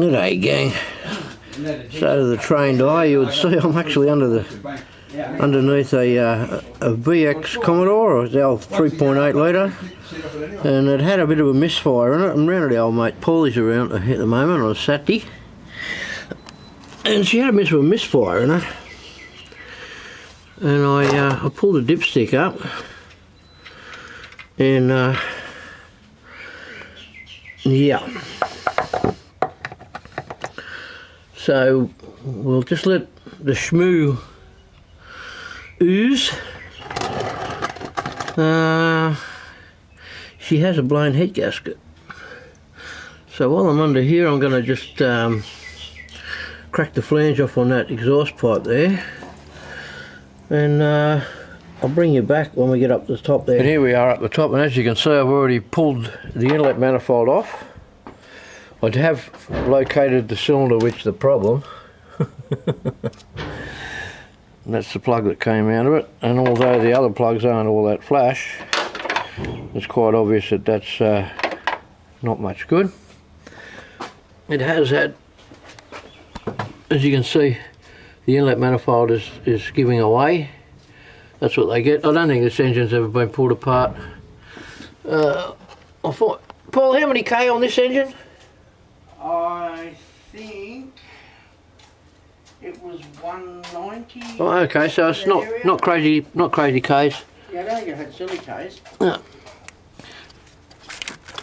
G'day gang. So to the trained eye you would see I'm actually underneath a VX Commodore, or the old 3.8 litre, and it had a bit of a misfire in it. I'm round at the old mate Paulie's around at the moment on a Saturday, and she had a bit of a misfire in it, and I pulled a dipstick up and yeah. So we'll just let the Schmoo Ooze. She has a blown head gasket. So while I'm under here, I'm going to just crack the flange off on that exhaust pipe there, and I'll bring you back when we get up to the top there. And here we are up the top, and as you can see, I've already pulled the inlet manifold off. I have located the cylinder, which is the problem. And that's the plug that came out of it, and although the other plugs aren't all that flash, it's quite obvious that that's not much good. It has had, as you can see, the inlet manifold is giving away. That's what they get. I don't think this engine's ever been pulled apart. I thought, Paul, how many K on this engine? I think it was 190. Oh, okay, so it's not crazy Ks. Yeah, I don't think it had silly Ks.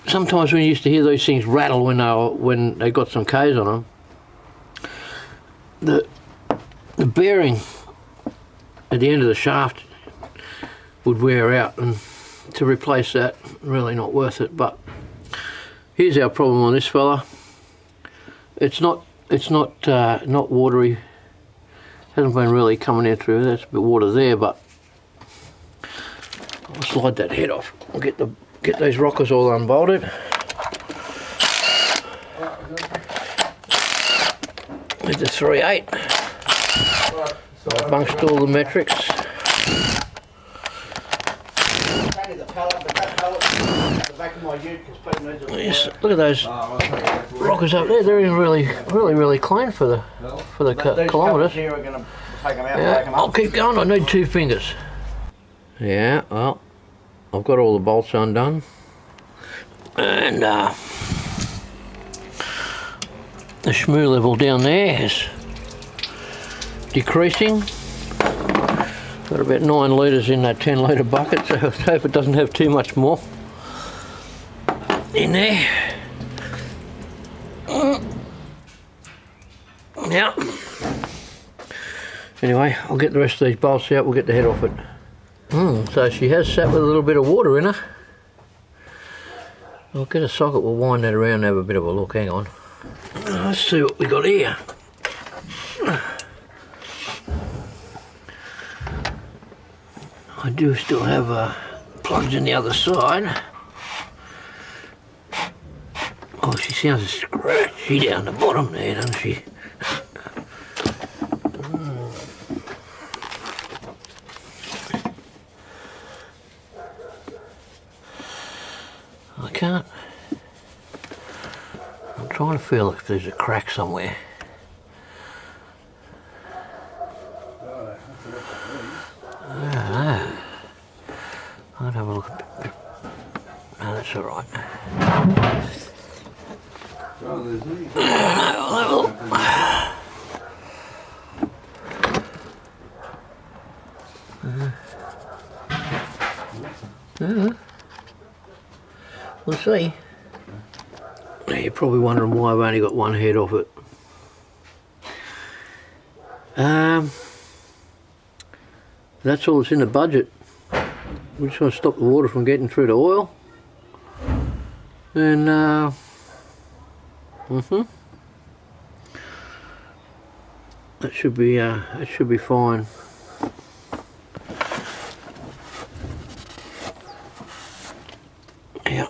Sometimes when you used to hear these things rattle when they got some Ks on them, the bearing at the end of the shaft would wear out, and to replace that, really not worth it. But here's our problem on this fella. It's not watery. Hasn't been really coming in through. There's a bit of water there, but I'll slide that head off. I'll get these rockers all unbolted. With the 3.8. I bunched all the metrics. Yes, look at those rockers up there. They're in really clean for the kilometres. Yeah, I'll keep going. I need 2 fingers. Yeah, well, I've got all the bolts undone, and the Schmoo level down there is decreasing. Got about 9 litres in that 10 litre bucket, so I hope it doesn't have too much more in there. Yeah. Anyway, I'll get the rest of these bolts out, we'll get the head off it. So she has sat with a little bit of water in her. I'll get a socket, we'll wind that around and have a bit of a look. Hang on. Let's see what we got here. I do still have plugs in the other side. Oh, she sounds scratchy down the bottom there, doesn't she? I can't. I'm trying to feel if there's a crack somewhere. I'll have a look at it. No, that's all right. Oh, there's me. We'll see. Now you're probably wondering why I've only got one head off it. That's all that's in the budget. We just want to stop the water from getting through the oil, and that should be fine. Yeah,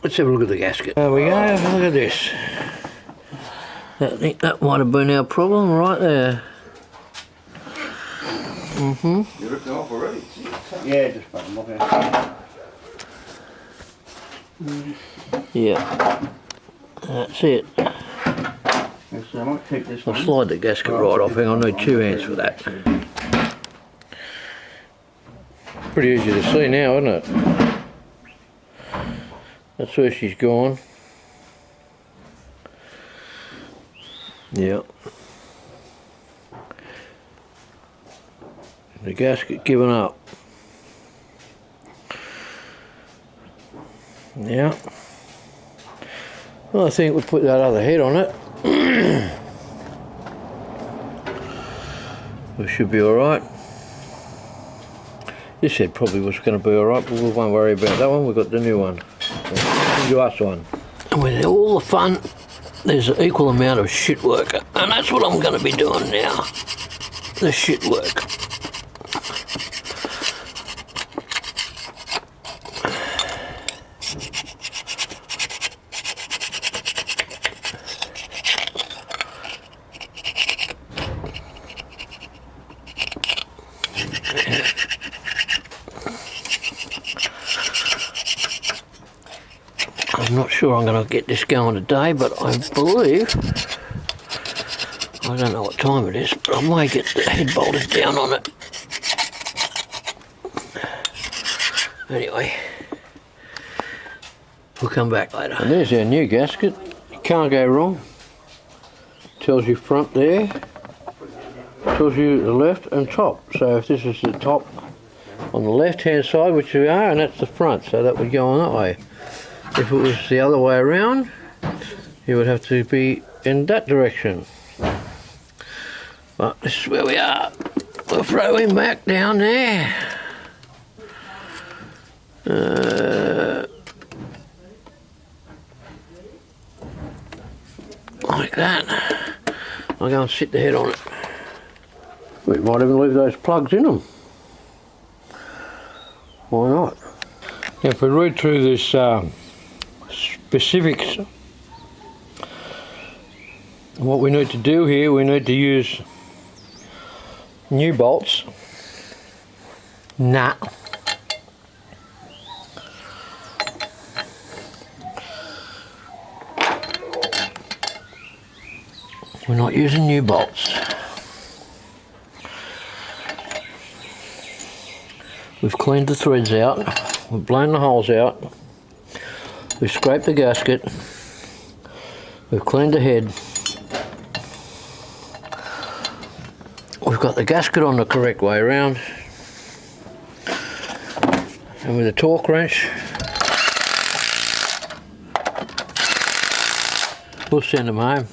let's have a look at the gasket. There we go. Look at this. I think that might have been our problem right there. You ripped them off already? Yeah, just put them off here. Yeah, that's it. So I might keep this I'll one. slide the gasket right off. Hang on, I need 2 hands for that. Pretty easy to see now, isn't it? That's where she's gone. Yeah. The gasket given up. Yeah. Well, I think we'll put that other head on it. We should be alright. This head probably was going to be alright, but we won't worry about that one. We've got the new one. The US one. And with all the fun, there's an equal amount of shit work. And that's what I'm going to be doing now. The shit work. I'm not sure I'm going to get this going today, but I believe, I don't know what time it is, but I may get the head bolted down on it. Anyway, we'll come back later. And there's our new gasket. You can't go wrong. Tells you front there, tells you the left and top. So if this is the top on the left hand side, which we are, and that's the front, so that would go on that way. If it was the other way around, you would have to be in that direction. But this is where we are. We'll throw him back down there. Like that. I'll go and sit the head on it. We might even leave those plugs in them. Why not? Now, if we read through this specifics, what we need to do here, we need to use new bolts. Nah. We're not using new bolts. We've cleaned the threads out, we've blown the holes out, we've scraped the gasket, we've cleaned the head, we've got the gasket on the correct way around, and with a torque wrench we'll send them home.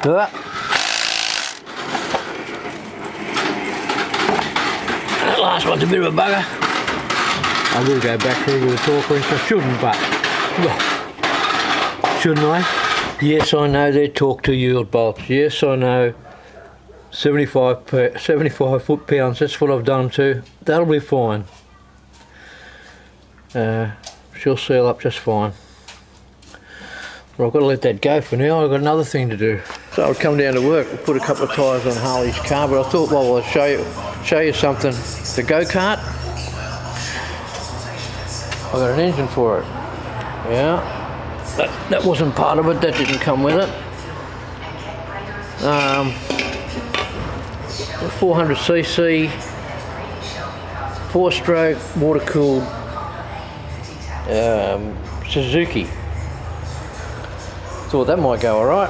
That last one's a bit of a bugger. I will go back through with a torque wrench. I shouldn't, but well, shouldn't I? Yes, I know they're torque to yield bolts. Yes, I know 75 foot-pounds. That's what I've done too. That'll be fine. She'll seal up just fine. But I've got to let that go for now. I've got another thing to do. So I'll come down to work and put a couple of tyres on Harley's car, but I thought, well, I'll show you something. The Go-kart, I got an engine for it. Yeah, that wasn't part of it. That didn't come with it. 400cc, 4-stroke, water-cooled Suzuki. Thought that might go alright,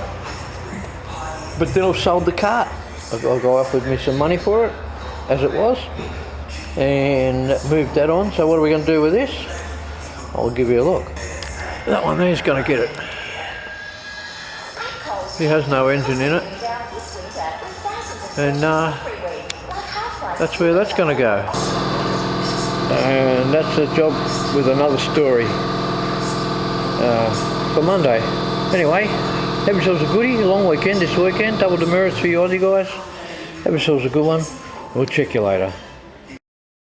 but then I've sold the cart. A guy offered me some money for it, as it was, and moved that on. So what are we going to do with this? I'll give you a look. That one there's going to get it. He has no engine in it, and that's where that's going to go. And that's a job with another story for Monday. Anyway, have yourselves a goodie, a long weekend this weekend, double demerits for you Aussie guys. Have yourselves a good one. We'll check you later.